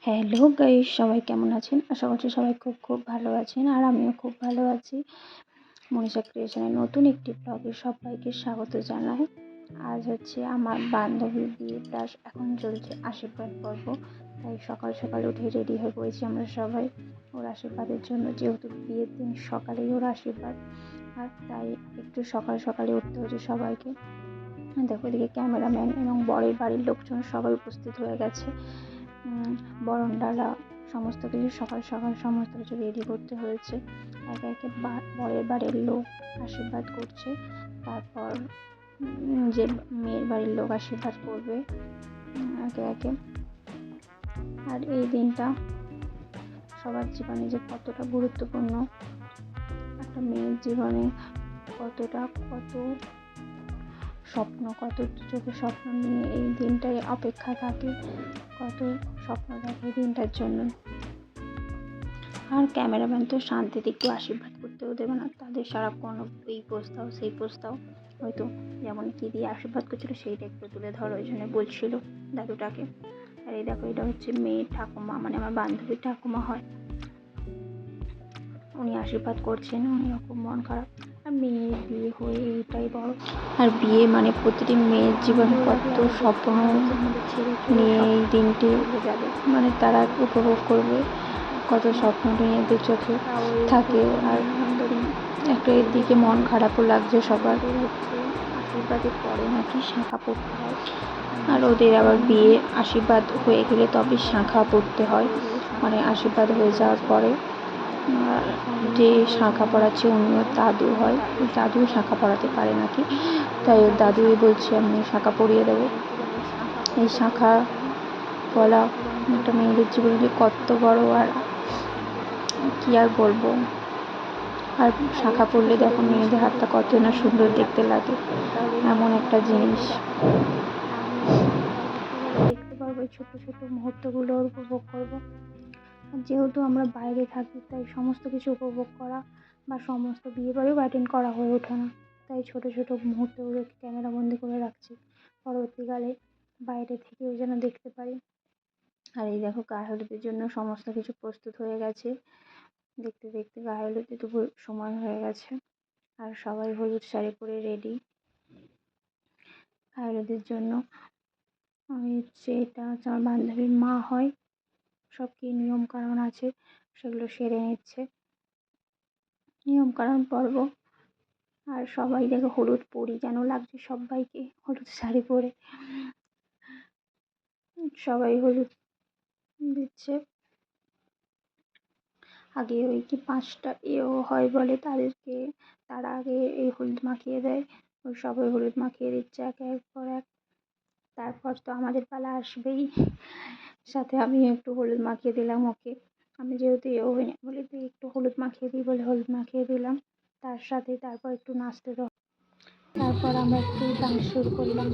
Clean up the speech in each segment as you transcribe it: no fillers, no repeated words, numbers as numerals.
Hello guys, সবাই কেমন আছেন? আশা করছি সবাই খুব ভালো আছেন, আর আমিও খুব ভালো আছি। মনীষা ক্রিয়েশনের নতুন একটি ব্লগে সবাইকে স্বাগত জানাই। আজ হচ্ছে আমার বান্ধবীর বিয়ে, প্লাস এখন চলছে আশীর্বাদ পর্ব। তাই সকাল সকাল উঠে রেডি হয়ে পড়েছি আমরা সবাই ওর আশীর্বাদের জন্য, যেহেতু বিয়ের দিন সকালেই ওর আশীর্বাদ, আর তাই একটু সকাল সকালে উঠতে হচ্ছে সবাইকে। দেখো, এদিকে ক্যামেরাম্যান এবং বরের বাড়ির লোকজন সবাই উপস্থিত হয়ে গেছে। বরণডালা সমস্ত কিছু সকাল সকাল সমস্ত কিছু রেডি করতে হয়েছে। একে একে বরের বাড়ির লোক আশীর্বাদ করছে, তারপর যে মেয়ের বাড়ির লোক আশীর্বাদ করবে একে একে। আর এই দিনটা সবার জীবনে যে কতটা গুরুত্বপূর্ণ, একটা মেয়ের জীবনে কত স্বপ্ন, কত চোখে স্বপ্ন নিয়ে এই দিনটাই অপেক্ষা থাকে, কত স্বপ্ন থাকে দিনটার জন্য। আর ক্যামেরাম্যান তো শান্তিতে একটু আশীর্বাদ করতেও দেবে না, তাদের সারাক্ষণ এই প্রস্তাব সেই প্রস্তাব, হয়তো যেমন কী দিয়ে আশীর্বাদ করছিল সেইটা একটু তুলে ধরো, ওই জন্য বলছিল দাদুটাকে। আর এই দেখো, এটা হচ্ছে মেয়ের ঠাকুমা, মানে আমার বান্ধবীর ঠাকুমা হয়, উনি আশীর্বাদ করছেন। উনি খুব মন খারাপ, আর মেয়ের বিয়ে হয়ে এইটাই বড়। আর বিয়ে মানে প্রতিটি মেয়ের জীবনে কত স্বপ্ন নিয়ে এই দিনটি মানে তারা উপভোগ করবে, কত স্বপ্ন নিয়ে দু চোখে থাকে। আর একটা এর দিকে মন খারাপও লাগছে সবার। আশীর্বাদের পরে নাকি শাঁখা পড়তে হয়, আর ওদের আবার বিয়ে আশীর্বাদ হয়ে গেলে তবে শাঁখা পড়তে হয়, মানে আশীর্বাদ হয়ে যাওয়ার পরে। যে শাঁখা পড়াচ্ছে উনিও দাদু হয়, দাদু শাঁখা পড়াতে পারে নাকি, তাই ওর দাদুই বলছে আমি শাঁখা পরিয়ে দেবো। এই শাঁখা পলা একটা মেয়েদের জীবনে কত বড়, আর কি আর বলবো। আর শাঁখা পরলে দেখো মেয়েদের হাতটা কত না সুন্দর দেখতে লাগে, এমন একটা জিনিস। দেখতে পারবো এই ছোট ছোট মুহূর্তগুলো উপভোগ করবো। যেহেতু আমরা বাইরে থাকি, তাই সমস্ত কিছু উপভোগ করা বা সমস্ত বিয়ে বাড়িও অ্যাটেন্ড করা হয়ে ওঠে না, তাই ছোট ছোট মুহূর্তগুলোকে ক্যামেরা বন্দি করে রাখছি, পরবর্তীকালে বাইরে থেকেও যেন দেখতে পারি। আর এই দেখো, গায়ে হলুদের জন্য সমস্ত কিছু প্রস্তুত হয়ে গেছে। দেখতে দেখতে গায়ে হলুদে দুপুর সময় হয়ে গেছে, আর সবাই হলুদ শাড়ি পরে রেডি গায়ে হলুদের জন্য। আমি হচ্ছে, এটা হচ্ছে আমার বান্ধবীর মা হয়, সব কি নিয়ম কানুন আছে সেগুলো সেরে নিচ্ছে, নিয়ম কানুন পর্ব। আর সবাই দেখো হলুদ পরি যেন লাগছে সবাইকে, হলুদ শাড়ি পরে সবাই হলুদ দিচ্ছে। আগে ওই কি 5টা এও হয় বলে, তারা আগে এই হলুদ মাখিয়ে দেয়, ওই সবাই হলুদ মাখিয়ে দিচ্ছে একের পর এক। তারপর তো আমাদের পালা আসবেই, সাথে আমি একটু হলুদ মাখিয়ে দিলাম ওকে। আমি যেহেতু এও হই না, বলি তুই একটু হলুদ মাখিয়ে দিই বলে হলুদ মাখিয়ে দিলাম তার সাথে। তারপর একটু নাচতে দাও, তারপর আমরা একটু ডান্স শুরু করলাম।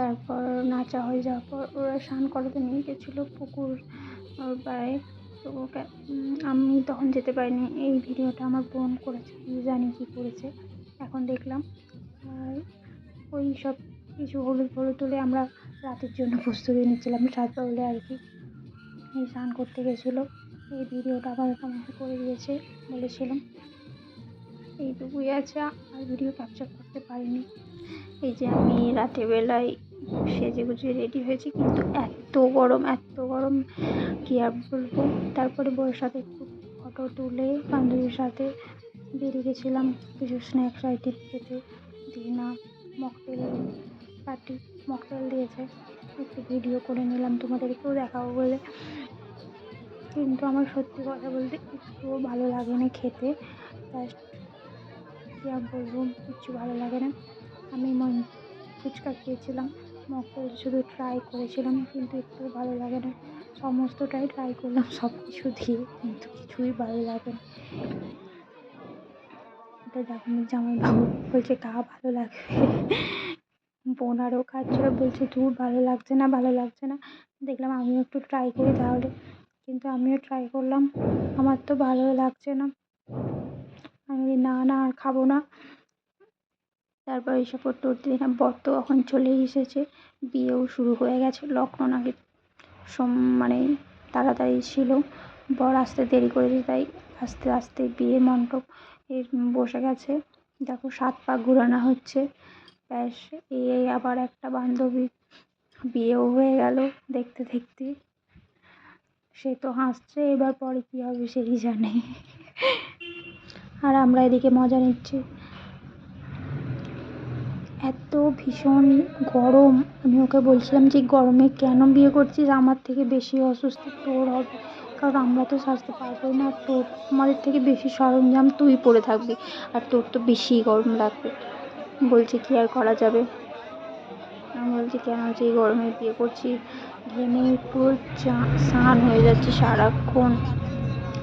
তারপর নাচা হয়ে যাওয়ার পর ওরা স্নান করাতে নিয়ে গেছিলো পুকুর পাড়ে। তো আমি তখন যেতে পারিনি। এই ভিডিওটা আমার বোন করেছে, কি জানি কী করেছে, এখন দেখলাম। আর ওই সব কিছু হলুদ হলুদ তুলে আমরা রাতের জন্য প্রস্তুতি নিচ্ছিলাম, রাত বলে আর কি। এই স্নান করতে গেছিলো, এই ভিডিওটা আবার আমাকে করে দিয়েছে, বলেছিলাম। এইটুকুই আছে, আর ভিডিও ক্যাপচার করতে পারিনি। এই যে আমি রাতের বেলায় সেজে গুজে রেডি হয়েছি, কিন্তু এত গরম কি আর বলবো। তারপরে বউয়ের সাথে একটু ফটো তুলে বান্ধবীর সাথে বেরিয়ে গেছিলাম কিছু স্ন্যাক্স আইটেম খেতে। দিনা মকটেল পার্টি মকটেল দিয়েছে, একটু ভিডিও করে নিলাম তোমাদেরকেও দেখাবো বলে। কিন্তু আমার সত্যি কথা বলতে একটুও ভালো লাগে না খেতে, জাস্ট কী আর বলবো, কিচ্ছু ভালো লাগে না। আমি ফুচকা খেয়েছিলাম, মকটেল শুধু ট্রাই করেছিলাম, কিন্তু একটু ভালো লাগে না। সমস্তটাই ট্রাই করলাম সব কিছু দিয়ে, কিন্তু কিছুই ভালো লাগে না। এটা দেখো জামাইবাবু বলছে ভালো লাগবে, বোন আরও খাচ্ছিল, বলছে ধুর ভালো লাগছে না। দেখলাম আমিও একটু ট্রাই করি তাহলে, কিন্তু আমিও ট্রাই করলাম, আমার তো ভালো লাগছে না। আমি না আর খাবো না। তারপর এইসব করতে করতে দেখলাম বর তো এখন চলেই এসেছে, বিয়েও শুরু হয়ে গেছে। লগ্ন নাকি মানে তাড়াতাড়ি ছিল, বর আসতে দেরি করেছে, তাই আস্তে আস্তে বিয়ের মণ্ডপ বসে গেছে। দেখো 7 পা ঘুরানো হচ্ছে, ব্যাস। এই আবার একটা বান্ধবী বিয়েও হয়ে গেল দেখতে দেখতে। সে তো হাসছে, এবার পরে কী হবে সেই জানে। আর আমরা এদিকে মজা নিচ্ছি। এত ভীষণ গরম, আমি ওকে বলছিলাম যে গরমে কেন বিয়ে করছিস, আমার থেকে বেশি অস্বস্তি তোর হবে, কারণ আমরা তো সাজতে পারবোই না, তোর আমাদের থেকে বেশি সরঞ্জাম তুই পরে থাকবি, আর তোর তো বেশি গরম লাগবে। বলছে কি আর করা যাবে। আমি বলছি কেন যে গরমে বিয়ে করছি, ঘেমে পুরো স্নান হয়ে যাচ্ছে সারাক্ষণ।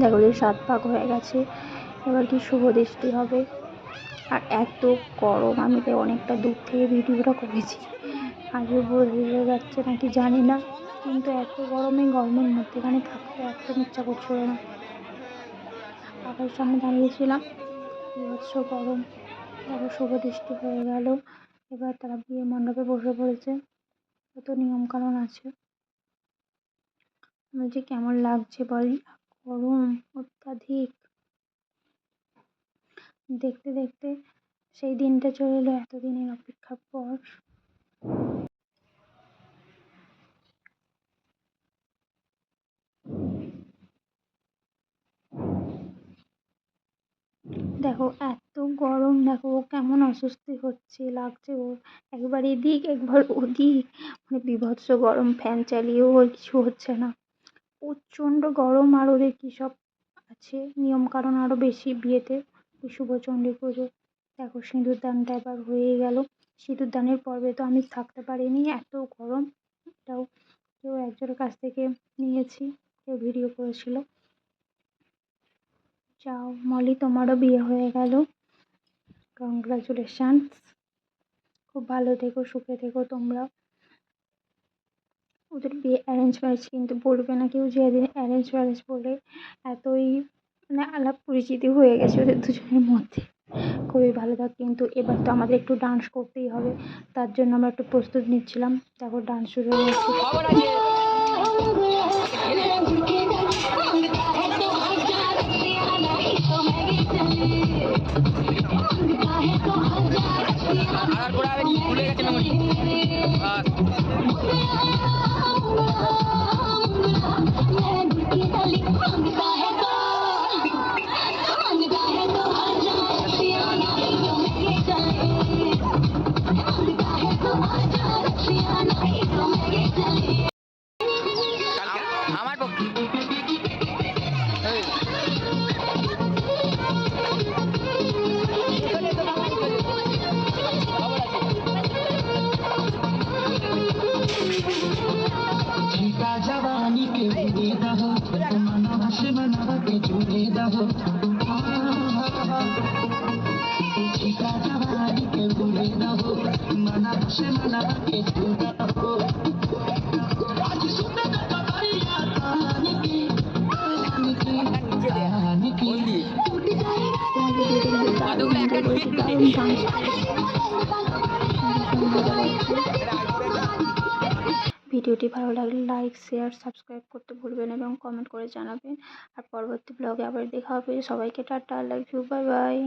দেখো যে 7 পাক হয়ে গেছে, এবার কি শুভ দৃষ্টি হবে। আর এত গরম, আমি তাই অনেকটা দূর থেকে ভিডিওটা করেছি, আজও বোঝা যাচ্ছে নাকি জানি না, কিন্তু এত গরমের মধ্যেখানে থাকতে একদম ইচ্ছা করছিল না। পাখার সামনে দাঁড়িয়েছিলাম, বিভৎস গরম। দেখো শুভ দৃষ্টি হয়ে গেল, এবার তারা বিয়ে মণ্ডপে বসে পড়েছে, কত নিয়মকানুন আছে। বলছি কেমন লাগছে বল, গরম অত্যাধিক। দেখতে দেখতে সেই দিনটা চলে এলো, এতদিনের অপেক্ষার পর। দেখো এত গরম, দেখো ও কেমন অস্বস্তি হচ্ছে, লাগছে ওর, একবার এদিক একবার ওদিক, মানে বিভৎস গরম। ফ্যান চালিয়েও ওর কিছু হচ্ছে না, প্রচণ্ড গরম। আর ওদের কী সব আছে নিয়মকানুন আরও বেশি বিয়েতে, শুভ চণ্ডী পুজো। দেখো সিঁদুরদানটা এবার হয়েই গেল, সিঁদুরদানের পর্বে তো আমি থাকতে পারিনি, এত গরম। এটাও কেউ একজনের কাছ থেকে নিয়েছি, কেউ ভিডিও করেছিল। যাও মলি, তোমারও বিয়ে হয়ে গেল, কংগ্রাচুলেশনস। খুব ভালো থেকো, সুখে থেকো তোমরা। ওদের বিয়ে অ্যারেঞ্জ ম্যারেজ, কিন্তু বলবে না কেউ যে অ্যারেঞ্জ ম্যারেজ বলে। এতই মানে আলাপ পরিচিতি হয়ে গেছে ওদের দুজনের মধ্যে, খুবই ভালো থাকে। কিন্তু এবার তো আমাদের একটু ডান্স করতেই হবে, তার জন্য আমরা একটু প্রস্তুত নিচ্ছিলাম। তারপর ডান্স শুরু হয়েছে। আমার পক্ষে जवानी के जुड़े दहो मना से मना के जुड़े दहो जवानी के जुड़े दहो मना হাসে মানা একটু দাও আজ শুনে দেখো ভাইয়া কাহানি কি কাহানি কি টুটি গায়ে তোমার ভিডিওটা কিন্তু দারুণ এনজয় করেছি, দারুণ ডান্স করেছি, ভীষণ মজা করছি। ভিডিওটি ভালো লাগলে লাইক শেয়ার সাবস্ক্রাইব করতে ভুলবেন এবং কমেন্ট করে জানাবেন। আর পরবর্তী ব্লগে আবার দেখা হবে। সবাইকে টাটা, লাভ ইউ, বাই বাই।